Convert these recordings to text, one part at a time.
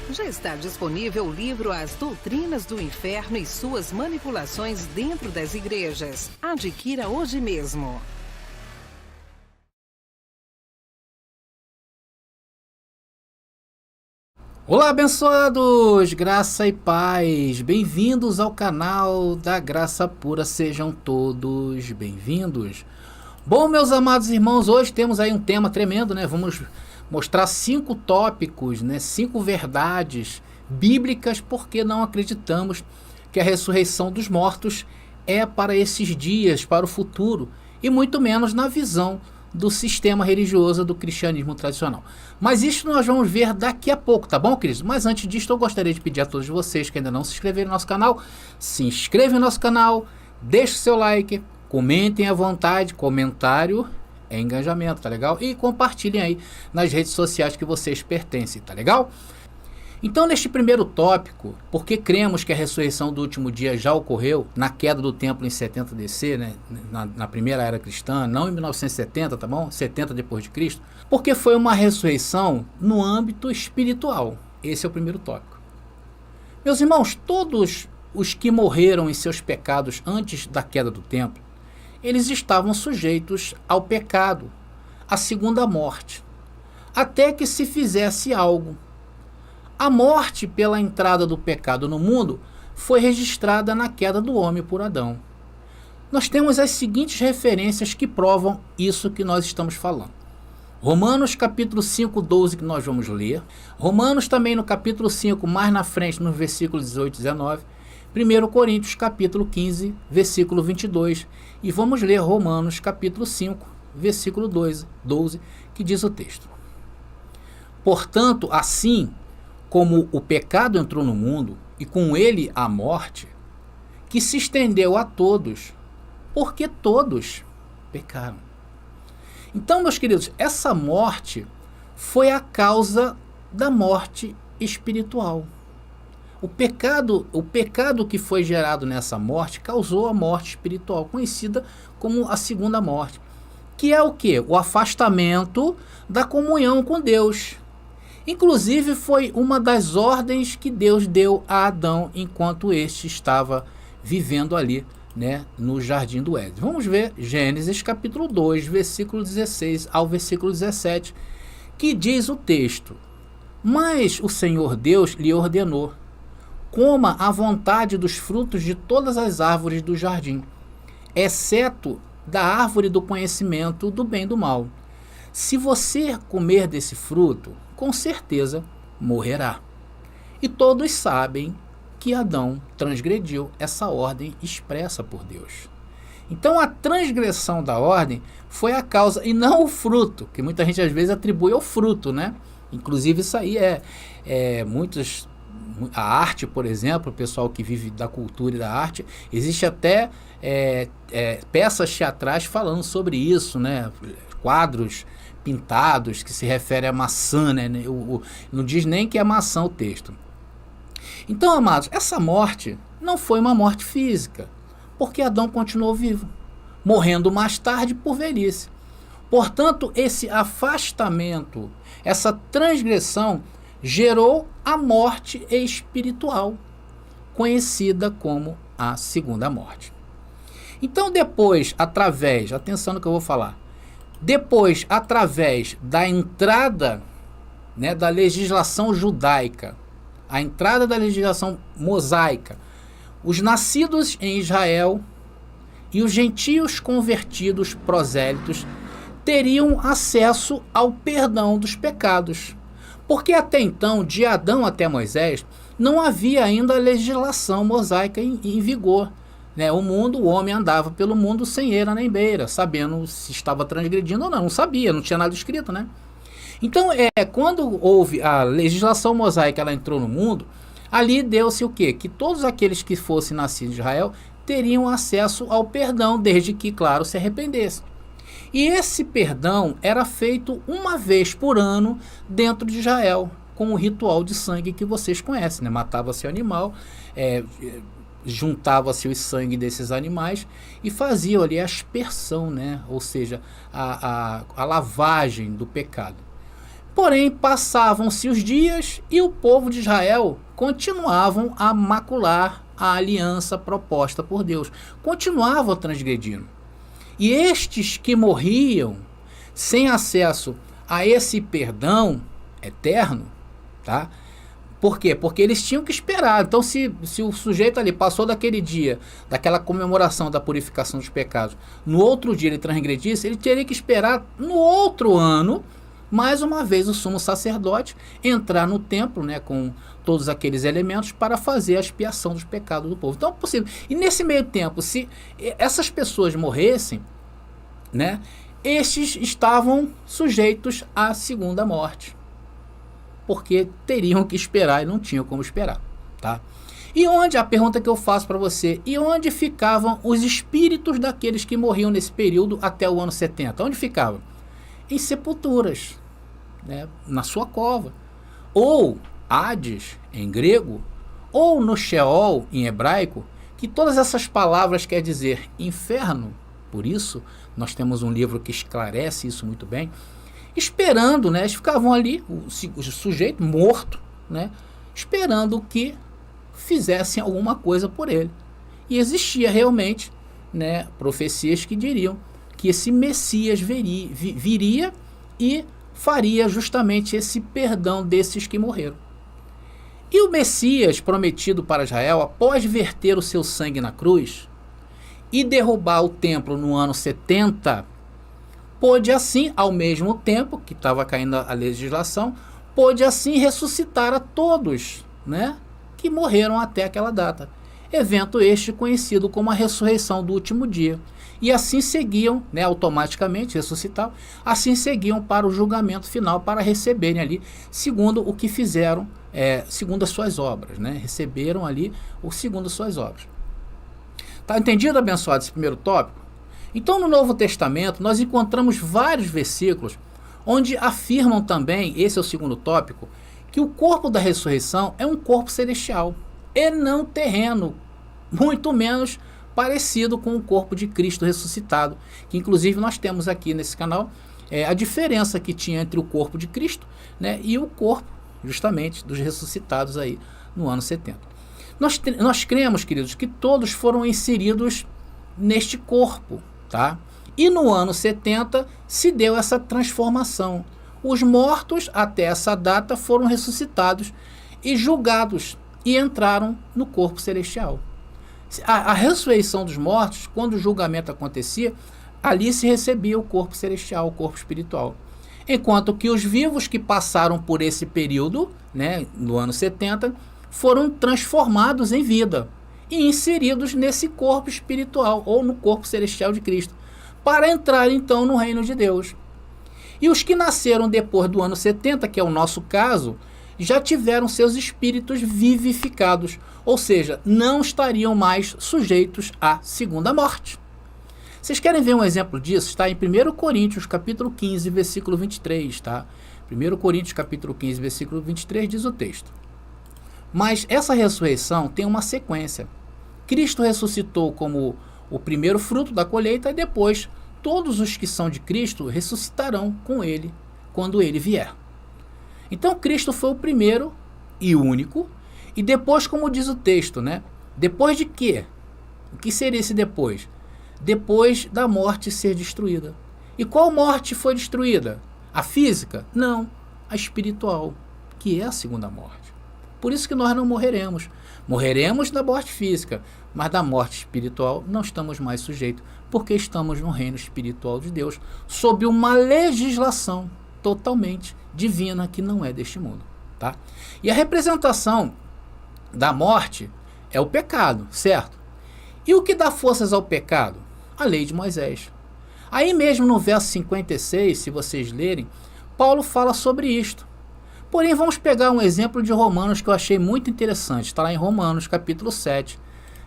Já está disponível o livro As Doutrinas do Inferno e Suas Manipulações Dentro das Igrejas. Adquira hoje mesmo. Olá, abençoados! Graça e paz! Bem-vindos ao canal da Graça Pura, sejam todos bem-vindos. Bom, meus amados irmãos, hoje temos aí um tema tremendo, né? Vamos mostrar 5 tópicos, né? 5 verdades bíblicas porque não acreditamos que a ressurreição dos mortos é para esses dias, para o futuro, e muito menos na visão do sistema religioso do cristianismo tradicional. Mas isso nós vamos ver daqui a pouco, tá bom, queridos? Mas antes disso, eu gostaria de pedir a todos vocês que ainda não se inscreveram no nosso canal, se inscrevam no nosso canal, deixe o seu like, comentem à vontade, comentário é engajamento, tá legal? E compartilhem aí nas redes sociais que vocês pertencem, tá legal? Então, neste primeiro tópico, porque cremos que a ressurreição do último dia já ocorreu na queda do templo em 70 DC, né, na primeira era cristã, não em 1970, tá bom? 70 depois de Cristo, porque foi uma ressurreição no âmbito espiritual. Esse é o primeiro tópico. Meus irmãos, todos os que morreram em seus pecados antes da queda do templo, eles estavam sujeitos ao pecado, à segunda morte, até que se fizesse algo. A morte pela entrada do pecado no mundo foi registrada na queda do homem por Adão. Nós temos as seguintes referências que provam isso que nós estamos falando. Romanos capítulo 5, 12, que nós vamos ler. Romanos também no capítulo 5, mais na frente, nos versículos 18 e 19. 1 Coríntios capítulo 15, versículo 22. E vamos ler Romanos capítulo 5, versículo 12, que diz o texto. Portanto, assim como o pecado entrou no mundo, e com ele a morte, que se estendeu a todos, porque todos pecaram. Então, meus queridos, essa morte foi a causa da morte espiritual. O pecado que foi gerado nessa morte causou a morte espiritual, conhecida como a segunda morte, que é o quê? O afastamento da comunhão com Deus. Inclusive foi uma das ordens que Deus deu a Adão enquanto este estava vivendo ali, né, no jardim do Éden. Vamos ver Gênesis capítulo 2, versículo 16 ao versículo 17, que diz o texto: Mas o Senhor Deus lhe ordenou: coma à vontade dos frutos de todas as árvores do jardim, exceto da árvore do conhecimento do bem e do mal. Se você comer desse fruto, com certeza morrerá. E todos sabem que Adão transgrediu essa ordem expressa por Deus. Então a transgressão da ordem foi a causa, e não o fruto, que muita gente às vezes atribui ao fruto, né? Inclusive isso aí a arte, por exemplo, o pessoal que vive da cultura e da arte, existe até peças teatrais falando sobre isso, né? Quadros pintados que se referem à maçã, né? Não diz nem que é maçã o texto. Então, amados, essa morte não foi uma morte física, porque Adão continuou vivo, morrendo mais tarde por velhice. Portanto, esse afastamento, essa transgressão, gerou a morte espiritual, conhecida como a segunda morte. Então depois, atenção no que eu vou falar, através da entrada, né, da legislação judaica, a entrada da legislação mosaica, os nascidos em Israel e os gentios convertidos prosélitos teriam acesso ao perdão dos pecados. Porque até então, de Adão até Moisés, não havia ainda legislação mosaica em vigor. Né? O homem andava pelo mundo sem eira nem beira, sabendo se estava transgredindo ou não. Não sabia, não tinha nada escrito, né? Então, quando houve a legislação mosaica, ela entrou no mundo, ali deu-se o quê? Que todos aqueles que fossem nascidos de Israel teriam acesso ao perdão, desde que, claro, se arrependessem. E esse perdão era feito uma vez por ano dentro de Israel, com o ritual de sangue que vocês conhecem, né? Matava-se o animal, juntava-se o sangue desses animais e fazia ali a aspersão, né? Ou seja, a lavagem do pecado. Porém, passavam-se os dias e o povo de Israel continuavam a macular a aliança proposta por Deus. Continuavam transgredindo. E estes que morriam sem acesso a esse perdão eterno, tá? Por quê? Porque eles tinham que esperar. Então, se o sujeito ali passou daquele dia, daquela comemoração da purificação dos pecados, no outro dia ele transgredisse, ele teria que esperar no outro ano, mais uma vez, o sumo sacerdote entrar no templo, né, com todos aqueles elementos para fazer a expiação dos pecados do povo. Então, é possível. E nesse meio tempo, se essas pessoas morressem, né, estes estavam sujeitos à segunda morte, porque teriam que esperar e não tinham como esperar, tá? E onde, a pergunta que eu faço para você, e onde ficavam os espíritos daqueles que morriam nesse período até o ano 70? Onde ficavam? Em sepulturas, né, na sua cova, ou Hades em grego, ou no Sheol em hebraico, que todas essas palavras quer dizer inferno. Por isso nós temos um livro que esclarece isso muito bem, esperando, né, eles ficavam ali, o sujeito morto, né, esperando que fizessem alguma coisa por ele. E existia realmente, né, profecias que diriam que esse Messias viria e faria justamente esse perdão desses que morreram. E o Messias prometido para Israel, após verter o seu sangue na cruz e derrubar o templo no ano 70, pôde assim, ao mesmo tempo que estava caindo a legislação, pôde assim ressuscitar a todos, né, que morreram até aquela data. Evento este conhecido como a ressurreição do último dia. E assim seguiam, né, automaticamente, ressuscitavam, assim seguiam para o julgamento final, para receberem ali, segundo o que fizeram, segundo as suas obras, né, receberam ali o segundo as suas obras. Tá entendido, abençoado, esse primeiro tópico? Então, no Novo Testamento, nós encontramos vários versículos onde afirmam também, esse é o segundo tópico, que o corpo da ressurreição é um corpo celestial e não terreno, muito menos parecido com o corpo de Cristo ressuscitado, que inclusive nós temos aqui nesse canal a diferença que tinha entre o corpo de Cristo, né, e o corpo justamente dos ressuscitados aí no ano 70. Nós cremos, queridos, que todos foram inseridos neste corpo, tá? E no ano 70 se deu essa transformação. Os mortos até essa data foram ressuscitados e julgados e entraram no corpo celestial. A ressurreição dos mortos, quando o julgamento acontecia, ali se recebia o corpo celestial, o corpo espiritual. Enquanto que os vivos que passaram por esse período, né, no ano 70, foram transformados em vida e inseridos nesse corpo espiritual ou no corpo celestial de Cristo, para entrar então no reino de Deus. E os que nasceram depois do ano 70, que é o nosso caso, já tiveram seus espíritos vivificados, ou seja, não estariam mais sujeitos à segunda morte. Vocês querem ver um exemplo disso? Está em 1 Coríntios, capítulo 15, versículo 23, tá? 1 Coríntios, capítulo 15, versículo 23, diz o texto: mas essa ressurreição tem uma sequência. Cristo ressuscitou como o primeiro fruto da colheita e depois todos os que são de Cristo ressuscitarão com ele quando ele vier. Então Cristo foi o primeiro e único, e depois, como diz o texto, né? Depois de quê? O que seria esse depois? Depois da morte ser destruída. E qual morte foi destruída? A física? Não, a espiritual, que é a segunda morte. Por isso que nós não morreremos. Morreremos da morte física, mas da morte espiritual não estamos mais sujeitos, porque estamos no reino espiritual de Deus, sob uma legislação totalmente divina que não é deste mundo, tá? E a representação da morte é o pecado, certo? E o que dá forças ao pecado? A lei de Moisés. Aí mesmo no verso 56, se vocês lerem, Paulo fala sobre isto. Porém, vamos pegar um exemplo de Romanos que eu achei muito interessante. Está lá em Romanos, capítulo 7,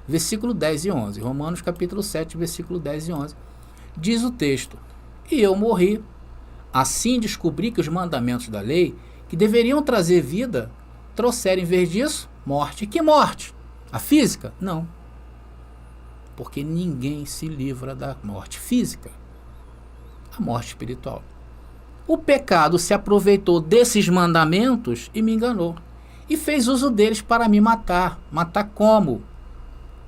versículo 10 e 11. Romanos, capítulo 7, versículo 10 e 11. Diz o texto: e eu morri, assim descobri que os mandamentos da lei, que deveriam trazer vida, trouxeram em vez disso morte. Que morte? A física? Não. Porque ninguém se livra da morte física. A morte espiritual. O pecado se aproveitou desses mandamentos e me enganou. E fez uso deles para me matar. Matar como?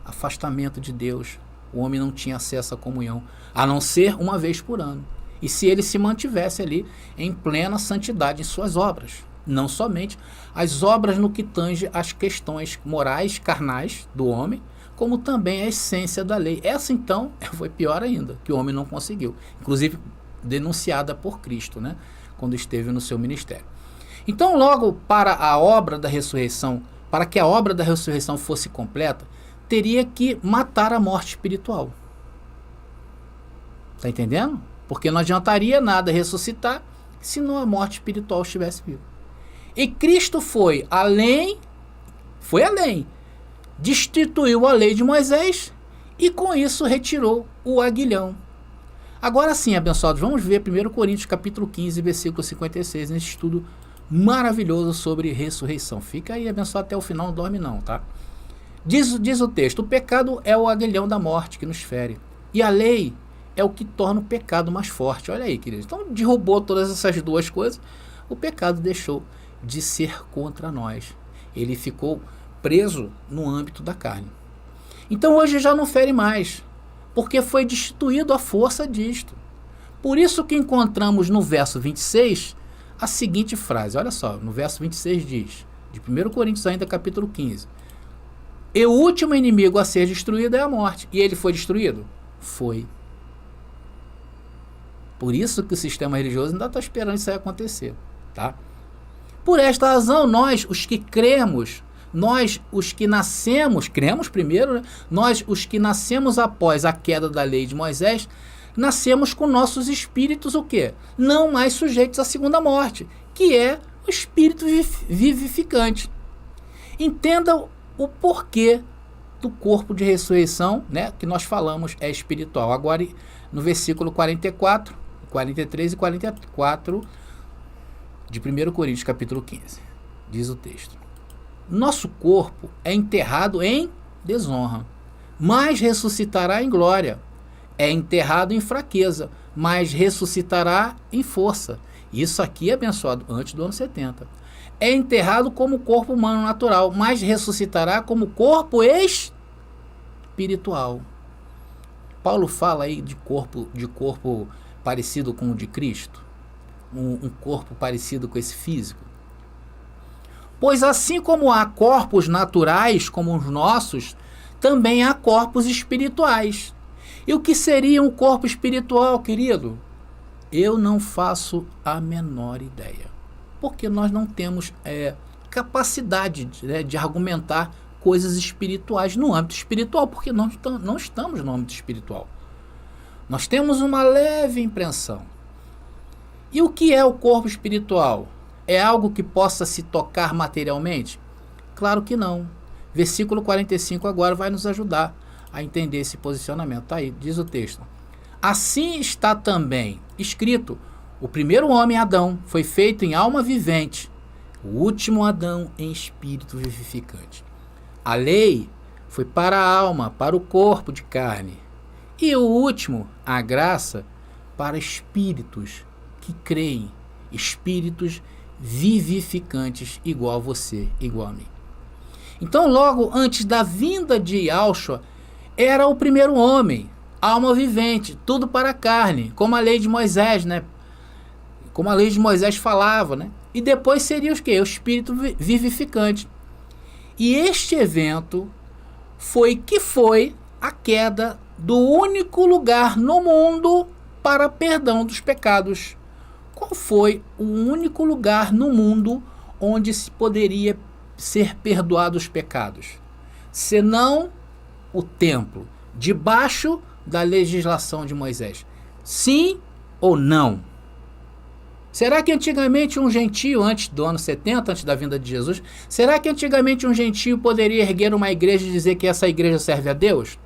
Afastamento de Deus. O homem não tinha acesso à comunhão, a não ser uma vez por ano. E se ele se mantivesse ali em plena santidade em suas obras. Não somente as obras no que tange às questões morais, carnais do homem, como também a essência da lei. Essa, então, foi pior ainda, que o homem não conseguiu. Inclusive, denunciada por Cristo, né? Quando esteve no seu ministério. Então, logo para a obra da ressurreição, para que a obra da ressurreição fosse completa, teria que matar a morte espiritual. Está entendendo? Porque não adiantaria nada ressuscitar se não a morte espiritual estivesse viva. E Cristo foi além, destituiu a lei de Moisés e com isso retirou o aguilhão. Agora sim, abençoados, vamos ver 1 Coríntios capítulo 15, versículo 56, nesse estudo maravilhoso sobre ressurreição. Fica aí, abençoado, até o final, não dorme não, tá? Diz o texto, o pecado é o aguilhão da morte que nos fere, e a lei é o que torna o pecado mais forte. Olha aí, queridos. Então, derrubou todas essas duas coisas, o pecado deixou de ser contra nós. Ele ficou preso no âmbito da carne. Então, hoje já não fere mais, porque foi destituído a força disto. Por isso que encontramos no verso 26 a seguinte frase. Olha só, no verso 26 diz, de 1 Coríntios ainda, capítulo 15. E o último inimigo a ser destruído é a morte. E ele foi destruído? Foi. Por isso que o sistema religioso ainda está esperando isso aí acontecer. Tá? Por esta razão, nós, os que cremos, nós, os que nascemos, cremos primeiro, né? Nós, os que nascemos após a queda da lei de Moisés, nascemos com nossos espíritos o quê? Não mais sujeitos à segunda morte, que é o espírito vivificante. Entenda o porquê do corpo de ressurreição, né, que nós falamos é espiritual. Agora, no versículo 44, 43 e 44 de 1 Coríntios capítulo 15, diz o texto. Nosso corpo é enterrado em desonra, mas ressuscitará em glória. É enterrado em fraqueza, mas ressuscitará em força. Isso aqui é abençoado antes do ano 70. É enterrado como corpo humano natural, mas ressuscitará como corpo espiritual. Paulo fala aí de corpo parecido com o de Cristo, um corpo parecido com esse físico. Pois assim como há corpos naturais como os nossos, também há corpos espirituais. E o que seria um corpo espiritual, querido? Eu não faço a menor ideia. Porque nós não temos capacidade de argumentar coisas espirituais no âmbito espiritual, porque nós não estamos no âmbito espiritual. Nós temos uma leve impressão. E o que é o corpo espiritual? É algo que possa se tocar materialmente? Claro que não. Versículo 45 agora vai nos ajudar a entender esse posicionamento. Tá aí, diz o texto. Assim está também escrito, o primeiro homem, Adão, foi feito em alma vivente, o último Adão em espírito vivificante. A lei foi para a alma, para o corpo de carne, e o último, a graça, para espíritos que creem, espíritos vivificantes, igual a você, igual a mim. Então, logo antes da vinda de Yahshua, era o primeiro homem, alma vivente, tudo para a carne, como a lei de Moisés, né? Como a lei de Moisés falava, né? E depois seria o quê? O espírito vivificante. E este evento foi a queda do único lugar no mundo para perdão dos pecados. Qual foi o único lugar no mundo onde se poderia ser perdoado os pecados? Senão o templo, debaixo da legislação de Moisés. Sim ou não? Será que antigamente um gentio, antes do ano 70, antes da vinda de Jesus, será que antigamente um gentio poderia erguer uma igreja e dizer que essa igreja serve a Deus?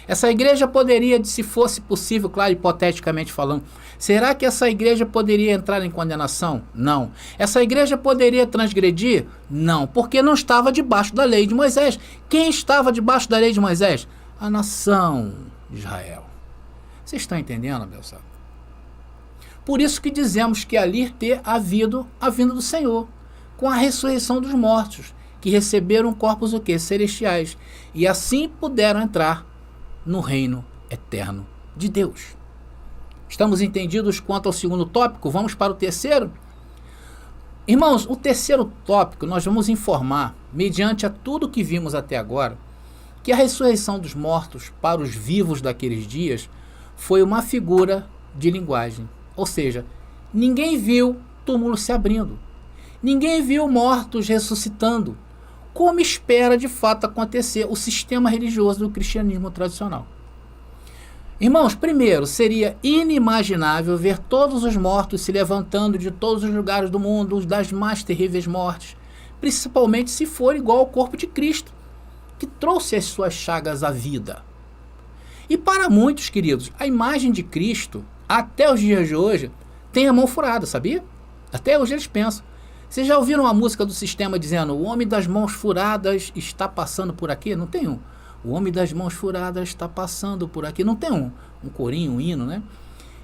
Essa igreja poderia, se fosse possível, claro, hipoteticamente falando, será que essa igreja poderia entrar em condenação? Não. Essa igreja poderia transgredir? Não, porque não estava debaixo da lei de Moisés. Quem estava debaixo da lei de Moisés? A nação de Israel. Vocês estão entendendo, pessoal? Por isso que dizemos que ali ter havido a vinda do Senhor, com a ressurreição dos mortos, que receberam corpos o quê? Celestiais, e assim puderam entrar no reino eterno de Deus. Estamos entendidos quanto ao segundo tópico? Vamos para o terceiro? Irmãos, o terceiro tópico nós vamos informar, mediante a tudo que vimos até agora, que a ressurreição dos mortos para os vivos daqueles dias foi uma figura de linguagem. Ou seja, ninguém viu túmulos se abrindo, ninguém viu mortos ressuscitando, como espera de fato acontecer o sistema religioso do cristianismo tradicional. Irmãos, primeiro, seria inimaginável ver todos os mortos se levantando de todos os lugares do mundo, das mais terríveis mortes, principalmente se for igual ao corpo de Cristo, que trouxe as suas chagas à vida. E para muitos, queridos, a imagem de Cristo, até os dias de hoje, tem a mão furada, sabia? Até hoje eles pensam. Vocês já ouviram a música do Sistema dizendo: o homem das mãos furadas está passando por aqui? Não tem um. O homem das mãos furadas está passando por aqui. Não tem um corinho, um hino, né?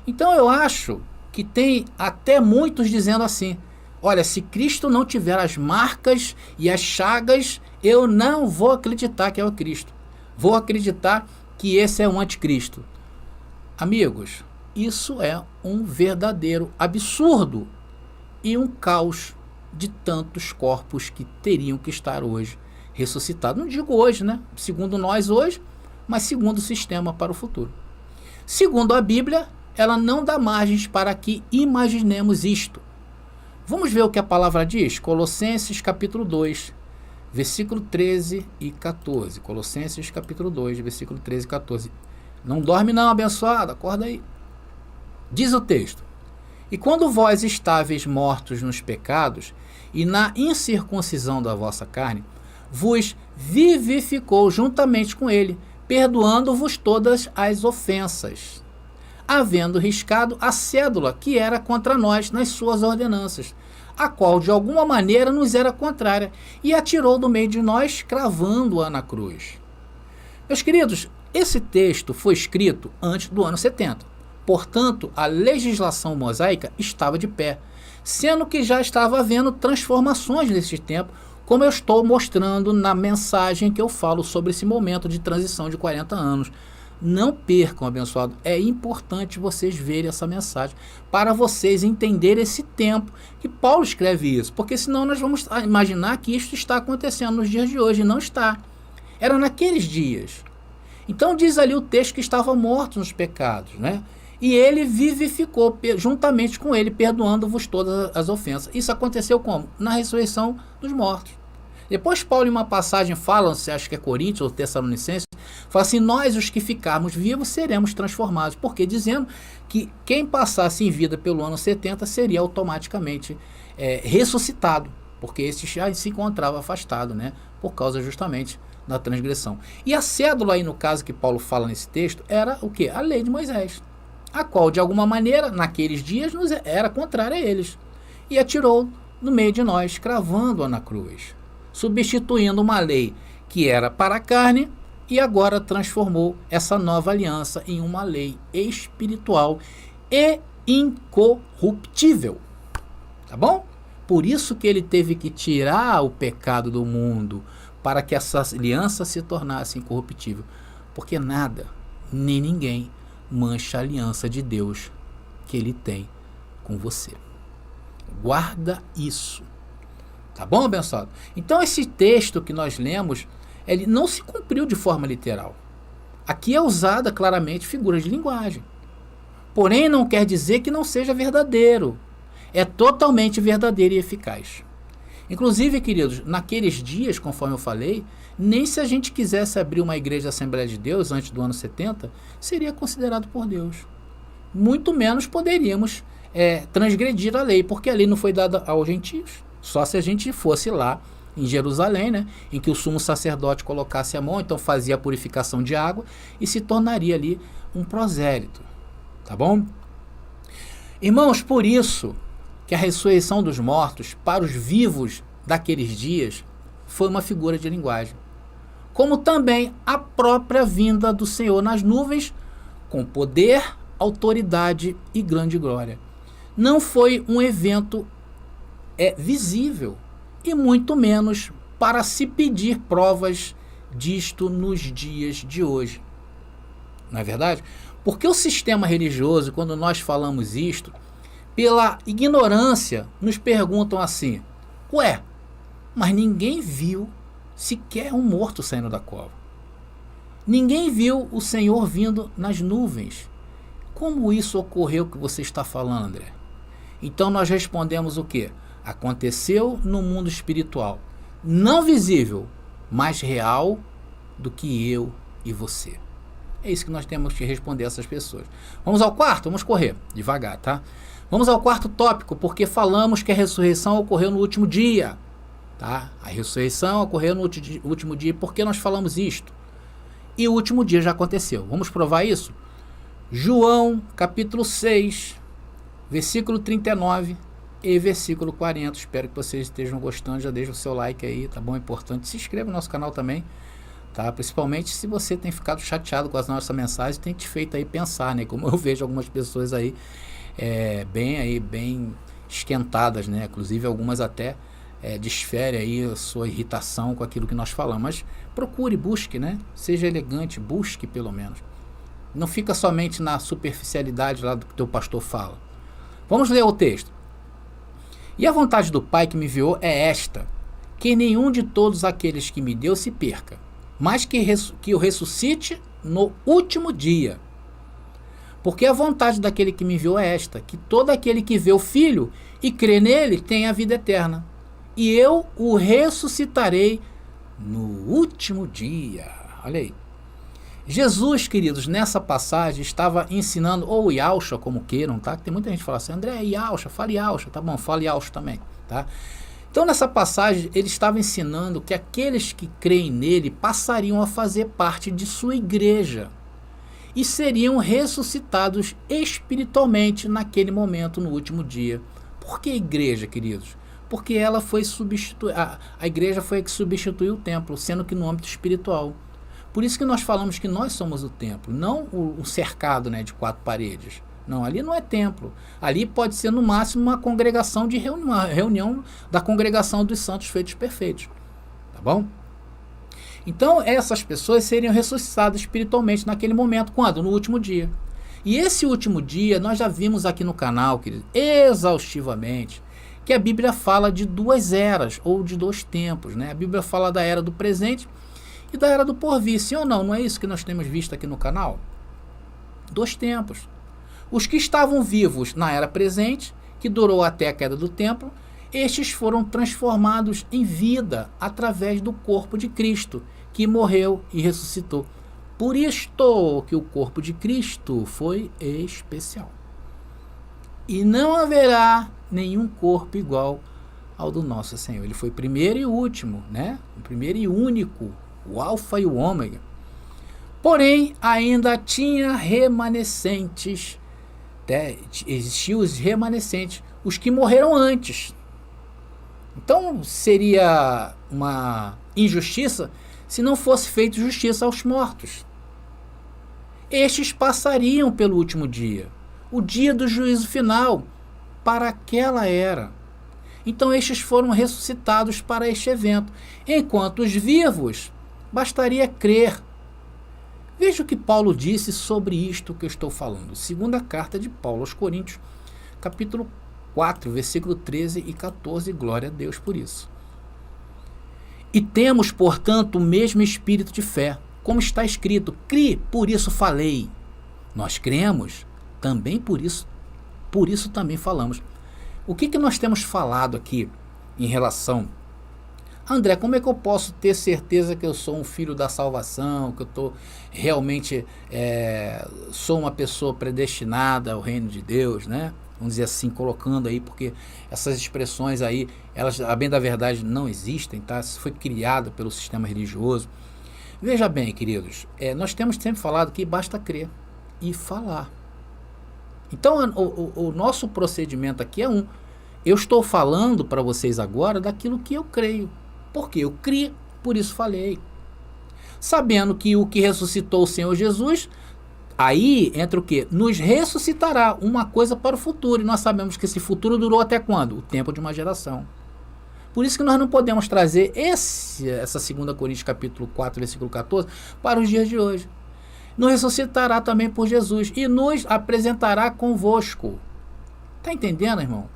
Então eu acho que tem até muitos dizendo assim: olha, se Cristo não tiver as marcas e as chagas, eu não vou acreditar que é o Cristo. Vou acreditar que esse é o anticristo. Amigos, isso é um verdadeiro absurdo e um caos de tantos corpos que teriam que estar hoje ressuscitados. Não digo hoje, né? Segundo nós hoje, mas segundo o sistema para o futuro. Segundo a Bíblia, ela não dá margens para que imaginemos isto. Vamos ver o que a palavra diz? Colossenses capítulo 2, versículo 13 e 14. Colossenses capítulo 2, versículo 13 e 14. Não dorme não, abençoado, acorda aí. Diz o texto: e quando vós estáveis mortos nos pecados e na incircuncisão da vossa carne, vos vivificou juntamente com ele, perdoando-vos todas as ofensas, havendo riscado a cédula que era contra nós nas suas ordenanças, a qual de alguma maneira nos era contrária, e atirou do meio de nós, cravando-a na cruz. Meus queridos, esse texto foi escrito antes do ano 70. Portanto, a legislação mosaica estava de pé, sendo que já estava havendo transformações nesse tempo, como eu estou mostrando na mensagem que eu falo sobre esse momento de transição de 40 anos. Não percam, abençoado, é importante vocês verem essa mensagem, para vocês entenderem esse tempo que Paulo escreve isso, porque senão nós vamos imaginar que isso está acontecendo nos dias de hoje, e não está. Era naqueles dias. Então diz ali o texto que estavam mortos nos pecados, né? E ele vivificou juntamente com ele, perdoando-vos todas as ofensas. Isso aconteceu como? Na ressurreição dos mortos. Depois Paulo, em uma passagem, fala, se acho que é Coríntios ou Tessalonicenses, fala assim: nós, os que ficarmos vivos, seremos transformados. Porque dizendo que quem passasse em vida pelo ano 70 seria automaticamente ressuscitado, porque esse já se encontrava afastado, né? Por causa justamente da transgressão. E a cédula aí, no caso que Paulo fala nesse texto, era o quê? A lei de Moisés, a qual de alguma maneira naqueles dias nos era contrária a eles, e atirou no meio de nós, cravando-a na cruz, substituindo uma lei que era para a carne, e agora transformou essa nova aliança em uma lei espiritual e incorruptível. Tá bom? Por isso que ele teve que tirar o pecado do mundo, para que essa aliança se tornasse incorruptível, porque nada, nem ninguém mancha a aliança de Deus que ele tem com você. Guarda isso. Tá bom, abençoado? Então esse texto que nós lemos, ele não se cumpriu de forma literal. Aqui é usada claramente figuras de linguagem. Porém, não quer dizer que não seja verdadeiro. É totalmente verdadeiro e eficaz. Inclusive, queridos, naqueles dias, conforme eu falei, nem se a gente quisesse abrir uma igreja Assembleia de Deus antes do ano 70, seria considerado por Deus. Muito menos poderíamos transgredir a lei, porque a lei não foi dada aos gentios. Só se a gente fosse lá em Jerusalém, né, em que o sumo sacerdote colocasse a mão, então fazia a purificação de água e se tornaria ali um prosélito. Tá bom? Irmãos, por isso que a ressurreição dos mortos para os vivos daqueles dias foi uma figura de linguagem, como também a própria vinda do Senhor nas nuvens, com poder, autoridade e grande glória. não foi um evento visível, e muito menos para se pedir provas disto nos dias de hoje. Não é verdade? Porque o sistema religioso, quando nós falamos isto, pela ignorância, nos perguntam assim: ué, mas ninguém viu sequer um morto saindo da cova. Ninguém viu o Senhor vindo nas nuvens. Como isso ocorreu que você está falando, André? Então nós respondemos o quê? Aconteceu no mundo espiritual, não visível, mas real do que eu e você. É isso que nós temos que responder a essas pessoas. Vamos ao quarto? Vamos correr devagar, tá? Vamos ao quarto tópico, porque falamos que a ressurreição ocorreu no último dia, tá? A ressurreição ocorreu no último dia. Por que nós falamos isto? E o último dia já aconteceu. Vamos provar isso? João, capítulo 6, versículo 39 e versículo 40. Espero que vocês estejam gostando. Já deixa o seu like aí, tá bom? É importante. Se inscreva no nosso canal também, tá? Principalmente se você tem ficado chateado com as nossas mensagens, tem te feito aí pensar, né? Como eu vejo algumas pessoas aí, bem esquentadas, né? Inclusive algumas até desferem aí a sua irritação com aquilo que nós falamos. Mas procure, busque, né? Seja elegante, busque pelo menos. Não fica somente na superficialidade lá do que o teu pastor fala. Vamos ler o texto. E a vontade do Pai que me enviou é esta: que nenhum de todos aqueles que me deu se perca, mas que eu ressuscite no último dia. Porque a vontade daquele que me enviou é esta: que todo aquele que vê o Filho e crê nele tenha a vida eterna. E eu o ressuscitarei no último dia. Olha aí. Jesus, queridos, nessa passagem estava ensinando, ou Yahshua, como queiram, tá? Tem muita gente que fala assim: André, Yahshua, fale Yahshua, tá bom, fale Yahshua também, tá? Então, nessa passagem, ele estava ensinando que aqueles que creem nele passariam a fazer parte de sua igreja e seriam ressuscitados espiritualmente naquele momento, no último dia. Por que igreja, queridos? Porque ela foi a igreja foi a que substituiu o templo, sendo que no âmbito espiritual. Por isso que nós falamos que nós somos o templo, não o cercado, né, de 4 paredes. Não, ali não é templo. Ali pode ser no máximo uma congregação de uma reunião da congregação dos santos feitos perfeitos. Tá bom? Então essas pessoas seriam ressuscitadas espiritualmente naquele momento. Quando? No último dia. E esse último dia nós já vimos aqui no canal, querido, exaustivamente, que a Bíblia fala de 2 eras ou de 2 tempos, né? A Bíblia fala da era do presente e da era do porvir. Sim ou não? Não é isso que nós temos visto aqui no canal? 2 tempos. Os que estavam vivos na era presente, que durou até a queda do templo, estes foram transformados em vida através do corpo de Cristo, que morreu e ressuscitou. Por isto que o corpo de Cristo foi especial. E não haverá nenhum corpo igual ao do nosso Senhor. Ele foi primeiro e último, né? O primeiro e único, o alfa e o ômega. Porém, ainda tinha remanescentes, existiam os remanescentes, os que morreram antes. Então, seria uma injustiça se não fosse feita justiça aos mortos. Estes passariam pelo último dia, o dia do juízo final, para aquela era. Então, estes foram ressuscitados para este evento, enquanto os vivos bastaria crer. Veja o que Paulo disse sobre isto que eu estou falando. Segunda carta de Paulo aos Coríntios, capítulo 4, versículo 13 e 14. Glória a Deus por isso. E temos, portanto, o mesmo espírito de fé, como está escrito: cri, por isso falei. Nós cremos, também por isso também falamos. O que nós temos falado aqui em relação... André, como é que eu posso ter certeza que eu sou um filho da salvação, que eu realmente sou uma pessoa predestinada ao reino de Deus, né? Vamos dizer assim, colocando aí, porque essas expressões aí, elas, a bem da verdade, não existem, tá? Isso foi criado pelo sistema religioso. Veja bem, queridos, nós temos sempre falado que basta crer e falar. Então, o nosso procedimento aqui é eu estou falando para vocês agora daquilo que eu creio. Porque eu criei, por isso falei. Sabendo que o que ressuscitou o Senhor Jesus Aí entra o quê? Nos ressuscitará uma coisa para o futuro. E nós sabemos que esse futuro durou até quando? O tempo de uma geração. Por isso que nós não podemos trazer essa 2 Coríntios capítulo 4, versículo 14, para os dias de hoje. Nos ressuscitará também por Jesus e nos apresentará convosco. Está entendendo, irmão?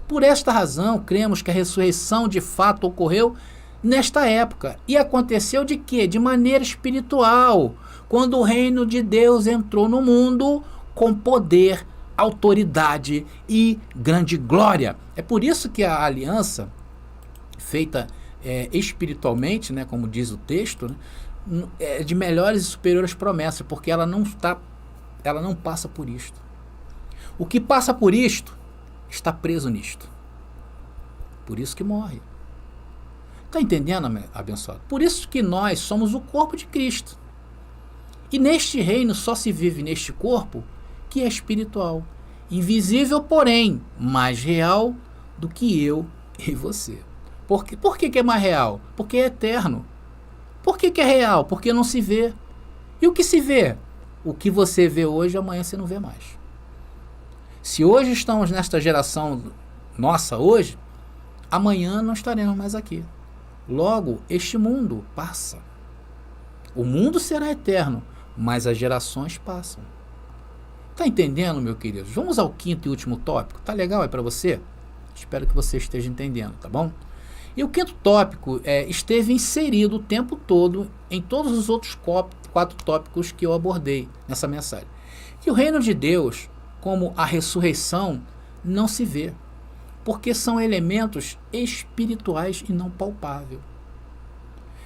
Por esta razão, cremos que a ressurreição de fato ocorreu nesta época. E aconteceu de quê? De maneira espiritual, quando o reino de Deus entrou no mundo com poder, autoridade e grande glória. É por isso que a aliança feita espiritualmente, né, como diz o texto, né, é de melhores e superiores promessas, porque ela não passa por isto. O que passa por isto está preso nisto. Por isso que morre. Está entendendo, abençoado? Por isso que nós somos o corpo de Cristo. E neste reino só se vive neste corpo que é espiritual. Invisível, porém, mais real do que eu e você. Por que é mais real? Porque é eterno. Por que é real? Porque não se vê. E o que se vê? O que você vê hoje, amanhã você não vê mais. Se hoje estamos nesta geração nossa hoje, amanhã não estaremos mais aqui. Logo, este mundo passa. O mundo será eterno, mas as gerações passam. Está entendendo, meu querido? Vamos ao quinto e último tópico. Tá legal aí para você? Espero que você esteja entendendo, tá bom? E o quinto tópico esteve inserido o tempo todo em todos os outros 4 tópicos que eu abordei nessa mensagem. Que o reino de Deus, como a ressurreição, não se vê, porque são elementos espirituais e não palpáveis.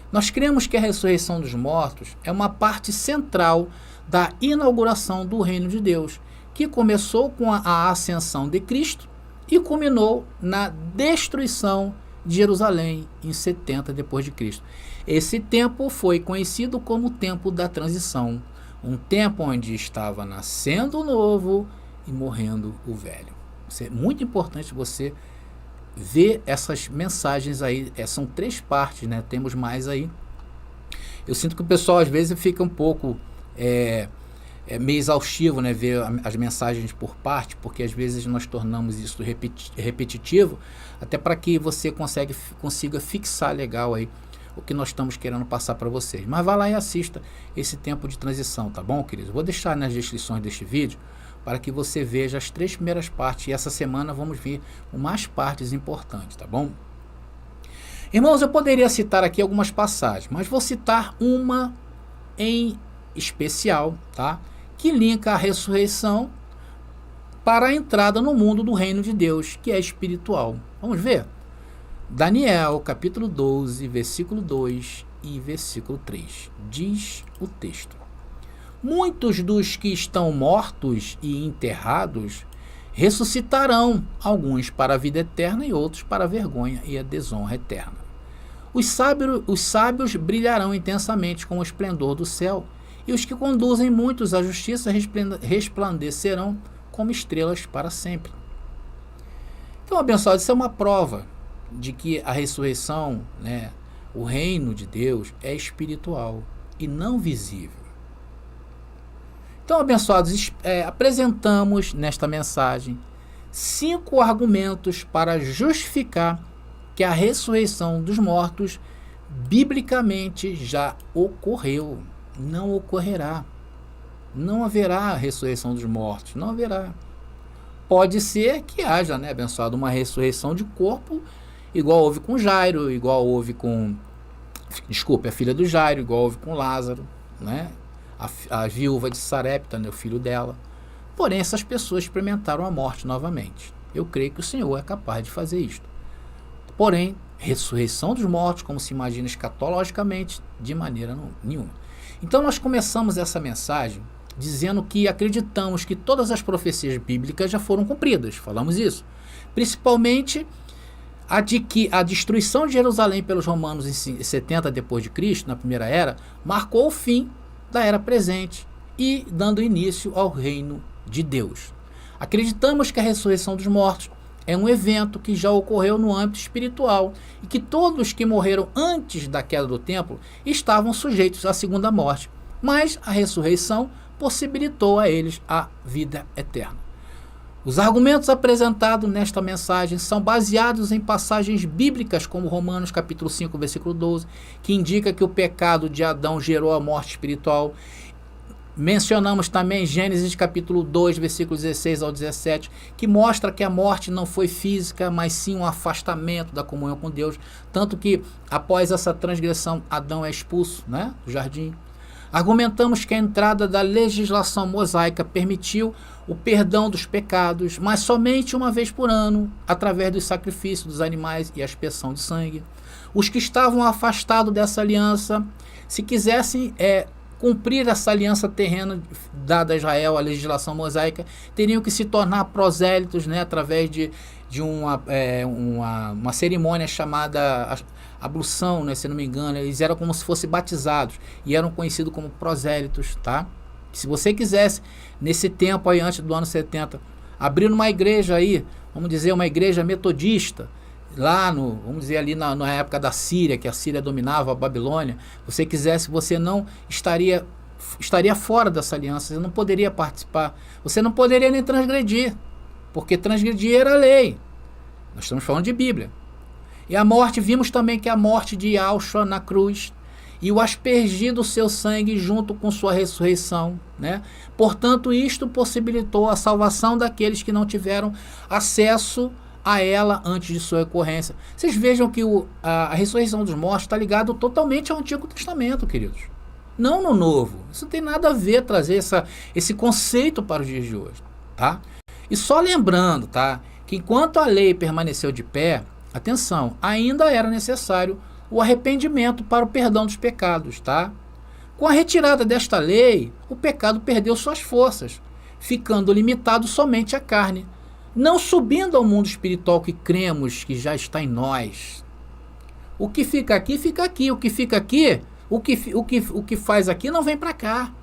Nós cremos que a ressurreição dos mortos é uma parte central da inauguração do reino de Deus, que começou com a ascensão de Cristo e culminou na destruição de Jerusalém em 70 depois de Cristo. Esse tempo foi conhecido como o tempo da transição, um tempo onde estava nascendo o novo e morrendo o velho. Isso é muito importante você ver essas mensagens aí. São 3 partes, né? Temos mais aí. Eu sinto que o pessoal às vezes fica um pouco meio exaustivo, né? Ver as mensagens por parte, porque às vezes nós tornamos isso repetitivo, até para que você consiga fixar legal aí o que nós estamos querendo passar para vocês. Mas vá lá e assista esse tempo de transição, tá bom, querido? Vou deixar nas descrições deste vídeo para que você veja as 3 primeiras partes, e essa semana vamos ver mais partes importantes, tá bom? Irmãos, eu poderia citar aqui algumas passagens, mas vou citar uma em especial, tá? Que linka a ressurreição para a entrada no mundo do reino de Deus, que é espiritual. Vamos ver? Daniel, capítulo 12, versículo 2 e versículo 3. Diz o texto: muitos dos que estão mortos e enterrados ressuscitarão, alguns para a vida eterna e outros para a vergonha e a desonra eterna. Os sábios brilharão intensamente com o esplendor do céu, e os que conduzem muitos à justiça resplandecerão como estrelas para sempre. Então, abençoado, isso é uma prova de que a ressurreição, né, o reino de Deus é espiritual e não visível. Então, abençoados, apresentamos nesta mensagem 5 argumentos para justificar que a ressurreição dos mortos biblicamente já ocorreu. Não ocorrerá. Não haverá ressurreição dos mortos. Não haverá. Pode ser que haja, né, abençoado, uma ressurreição de corpo, igual houve com Jairo, igual houve com... Desculpe, a filha do Jairo, igual houve com Lázaro, né? A viúva de Sarepta, né, o filho dela. Porém, essas pessoas experimentaram a morte novamente. Eu creio que o Senhor é capaz de fazer isto. Porém, ressurreição dos mortos, como se imagina escatologicamente, de maneira nenhuma. Então, nós começamos essa mensagem dizendo que acreditamos que todas as profecias bíblicas já foram cumpridas. Falamos isso. Principalmente a de que a destruição de Jerusalém pelos romanos em 70 depois de Cristo, na primeira era, marcou o fim da era presente e dando início ao reino de Deus. Acreditamos que a ressurreição dos mortos é um evento que já ocorreu no âmbito espiritual e que todos que morreram antes da queda do templo estavam sujeitos à segunda morte. Mas a ressurreição possibilitou a eles a vida eterna. Os argumentos apresentados nesta mensagem são baseados em passagens bíblicas como Romanos capítulo 5, versículo 12, que indica que o pecado de Adão gerou a morte espiritual. Mencionamos também Gênesis capítulo 2, versículos 16 ao 17, que mostra que a morte não foi física, mas sim um afastamento da comunhão com Deus, tanto que após essa transgressão Adão é expulso, né, do jardim. Argumentamos que a entrada da legislação mosaica permitiu o perdão dos pecados, mas somente uma vez por ano, através dos sacrifícios dos animais e a aspersão de sangue. Os que estavam afastados dessa aliança, se quisessem cumprir essa aliança terrena dada a Israel, a legislação mosaica, teriam que se tornar prosélitos, né, através de uma cerimônia chamada ablução, né, se não me engano. Eles eram como se fossem batizados e eram conhecidos como prosélitos, tá? Se você quisesse, nesse tempo aí, antes do ano 70, abrir uma igreja aí, vamos dizer, uma igreja metodista, lá vamos dizer ali na época da Síria, que a Síria dominava a Babilônia, você quisesse, você não estaria fora dessa aliança, você não poderia participar, você não poderia nem transgredir, porque transgredir era lei. Nós estamos falando de Bíblia. E a morte, vimos também que a morte de Yahshua na cruz e o aspergir do seu sangue junto com sua ressurreição, né? Portanto, isto possibilitou a salvação daqueles que não tiveram acesso a ela antes de sua ocorrência. Vocês vejam que a ressurreição dos mortos está ligado totalmente ao Antigo Testamento, queridos. Não no Novo. Isso não tem nada a ver trazer esse conceito para os dias de hoje, tá? E só lembrando, tá, que enquanto a lei permaneceu de pé, atenção, ainda era necessário o arrependimento para o perdão dos pecados, tá? Com a retirada desta lei, o pecado perdeu suas forças, ficando limitado somente à carne, não subindo ao mundo espiritual que cremos que já está em nós. O que fica aqui, fica aqui. O que fica aqui, o que faz aqui não vem para cá.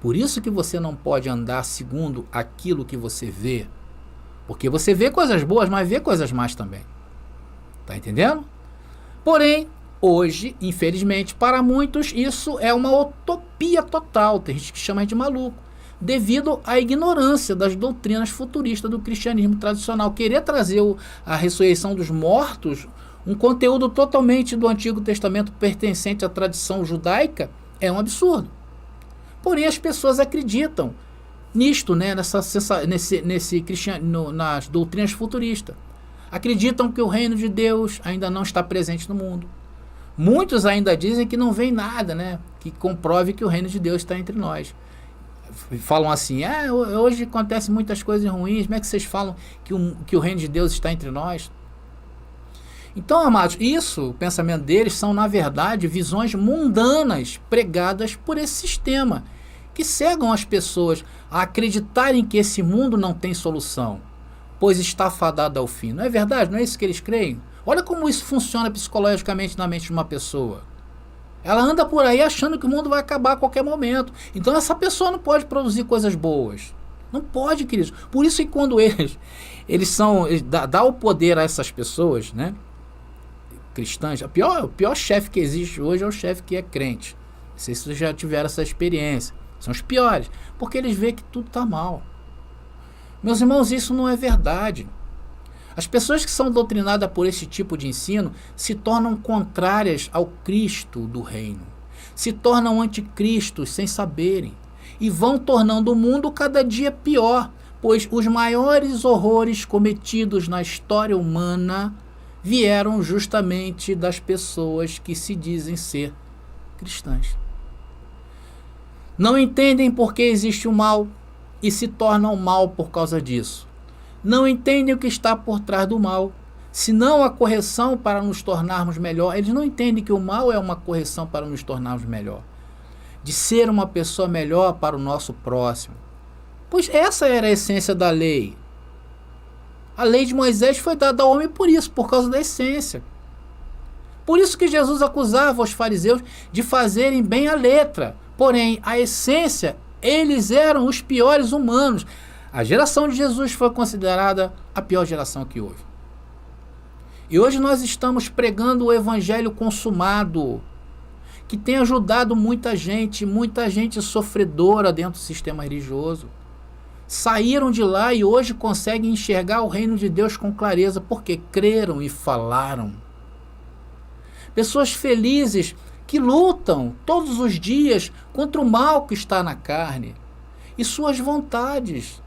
Por isso que você não pode andar segundo aquilo que você vê. Porque você vê coisas boas, mas vê coisas más também. Tá entendendo? Porém, hoje, infelizmente, para muitos, isso é uma utopia total. Tem gente que chama de maluco. Devido à ignorância das doutrinas futuristas do cristianismo tradicional. Querer trazer a ressurreição dos mortos, um conteúdo totalmente do Antigo Testamento pertencente à tradição judaica, é um absurdo. Porém, as pessoas acreditam nisto, né, nas doutrinas futuristas. Acreditam que o reino de Deus ainda não está presente no mundo. Muitos ainda dizem que não vem nada, né, que comprove que o reino de Deus está entre nós. Falam assim, hoje acontecem muitas coisas ruins, como é que vocês falam que o reino de Deus está entre nós? Então, amados, o pensamento deles são, na verdade, visões mundanas pregadas por esse sistema, que cegam as pessoas a acreditarem que esse mundo não tem solução, pois está fadado ao fim. Não é verdade? Não é isso que eles creem? Olha como isso funciona psicologicamente na mente de uma pessoa. Ela anda por aí achando que o mundo vai acabar a qualquer momento. Então essa pessoa não pode produzir coisas boas. Não pode, queridos. Por isso que quando eles dá o poder a essas pessoas, né, cristãs, o pior chefe que existe hoje é o chefe que é crente. Não sei se vocês já tiveram essa experiência. São os piores, porque eles veem que tudo está mal. Meus irmãos, isso não é verdade. As pessoas que são doutrinadas por esse tipo de ensino se tornam contrárias ao Cristo do reino. Se tornam anticristos sem saberem. E vão tornando o mundo cada dia pior, pois os maiores horrores cometidos na história humana vieram justamente das pessoas que se dizem ser cristãs. Não entendem por que existe o mal e se tornam mal por causa disso. Não entendem o que está por trás do mal, senão a correção para nos tornarmos melhor. Eles não entendem que o mal é uma correção para nos tornarmos melhor, de ser uma pessoa melhor para o nosso próximo. Pois essa era a essência da lei. A lei de Moisés foi dada ao homem por isso, por causa da essência. Por isso que Jesus acusava os fariseus de fazerem bem a letra, porém a essência, eles eram os piores humanos. A geração de Jesus foi considerada a pior geração que houve. E hoje nós estamos pregando o evangelho consumado, que tem ajudado muita gente sofredora dentro do sistema religioso. Saíram de lá e hoje conseguem enxergar o reino de Deus com clareza, porque creram e falaram. Pessoas felizes que lutam todos os dias contra o mal que está na carne e suas vontades.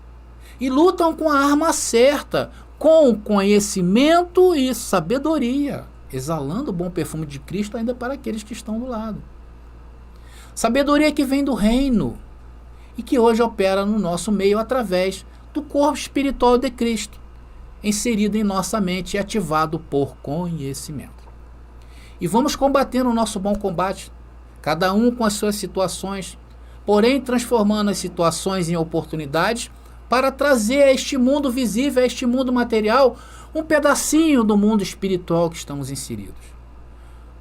E lutam com a arma certa, com conhecimento e sabedoria, exalando o bom perfume de Cristo ainda para aqueles que estão do lado. Sabedoria que vem do reino e que hoje opera no nosso meio através do corpo espiritual de Cristo, inserido em nossa mente e ativado por conhecimento. E vamos combatendo o nosso bom combate, cada um com as suas situações, porém transformando as situações em oportunidades para trazer a este mundo visível, a este mundo material, um pedacinho do mundo espiritual que estamos inseridos.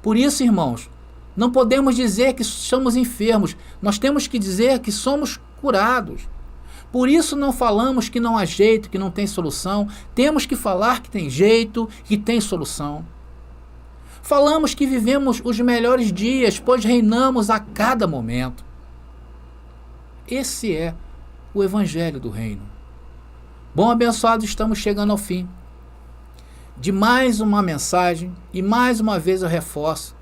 Por isso, irmãos, não podemos dizer que estamos enfermos, nós temos que dizer que somos curados. Por isso não falamos que não há jeito, que não tem solução, temos que falar que tem jeito, que tem solução. Falamos que vivemos os melhores dias, pois reinamos a cada momento. Esse é o Evangelho do Reino. Bom, abençoados, estamos chegando ao fim de mais uma mensagem e mais uma vez eu reforço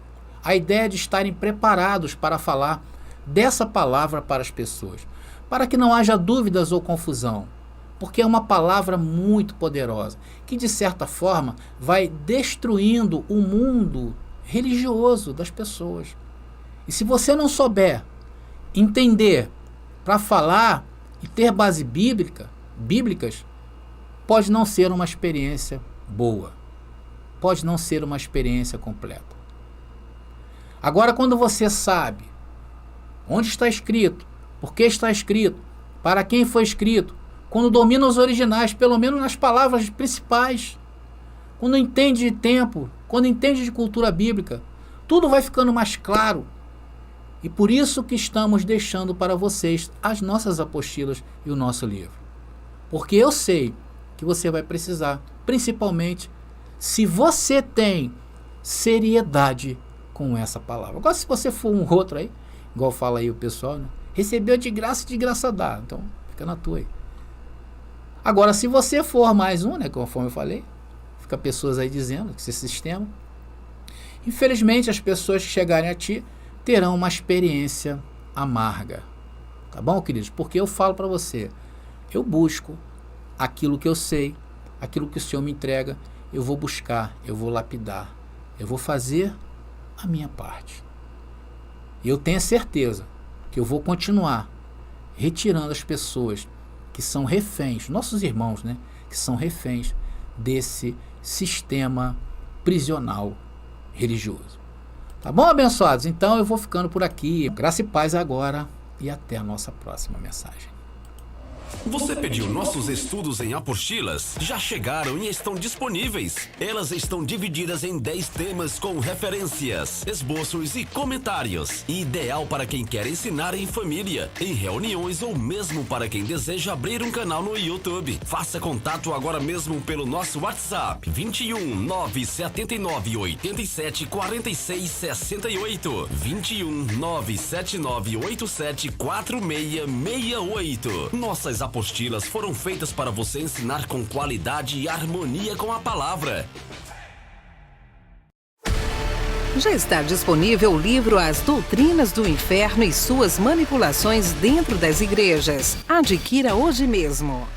a ideia de estarem preparados para falar dessa palavra para as pessoas, para que não haja dúvidas ou confusão, porque é uma palavra muito poderosa, que de certa forma vai destruindo o mundo religioso das pessoas. E se você não souber entender para falar e ter base bíblicas, pode não ser uma experiência boa, pode não ser uma experiência completa. Agora, quando você sabe onde está escrito, por que está escrito, para quem foi escrito, quando domina os originais, pelo menos nas palavras principais, quando entende de tempo, quando entende de cultura bíblica, tudo vai ficando mais claro. E por isso que estamos deixando para vocês as nossas apostilas e o nosso livro. Porque eu sei que você vai precisar, principalmente se você tem seriedade com essa palavra. Agora, se você for um outro aí, igual fala aí o pessoal, né? Recebeu de graça dá. Então, fica na tua aí. Agora, se você for mais um, né, conforme eu falei, fica pessoas aí dizendo que esse sistema, infelizmente as pessoas que chegarem a ti terão uma experiência amarga. Tá bom, queridos? Porque eu falo para você, eu busco aquilo que eu sei, aquilo que o Senhor me entrega, eu vou buscar, eu vou lapidar, eu vou fazer a minha parte. E eu tenho a certeza que eu vou continuar retirando as pessoas que são reféns, nossos irmãos, né, que são reféns desse sistema prisional religioso. Tá bom, abençoados? Então eu vou ficando por aqui. Graça e paz agora e até a nossa próxima mensagem. Você pediu nossos estudos em apostilas? Já chegaram e estão disponíveis. Elas estão divididas em 10 temas com referências, esboços e comentários. Ideal para quem quer ensinar em família, em reuniões ou mesmo para quem deseja abrir um canal no YouTube. Faça contato agora mesmo pelo nosso WhatsApp 21 979 87 46 68 21 979 87 4668. Nossas apostilas foram feitas para você ensinar com qualidade e harmonia com a palavra. Já está disponível o livro As Doutrinas do Inferno e Suas Manipulações Dentro das Igrejas. Adquira hoje mesmo.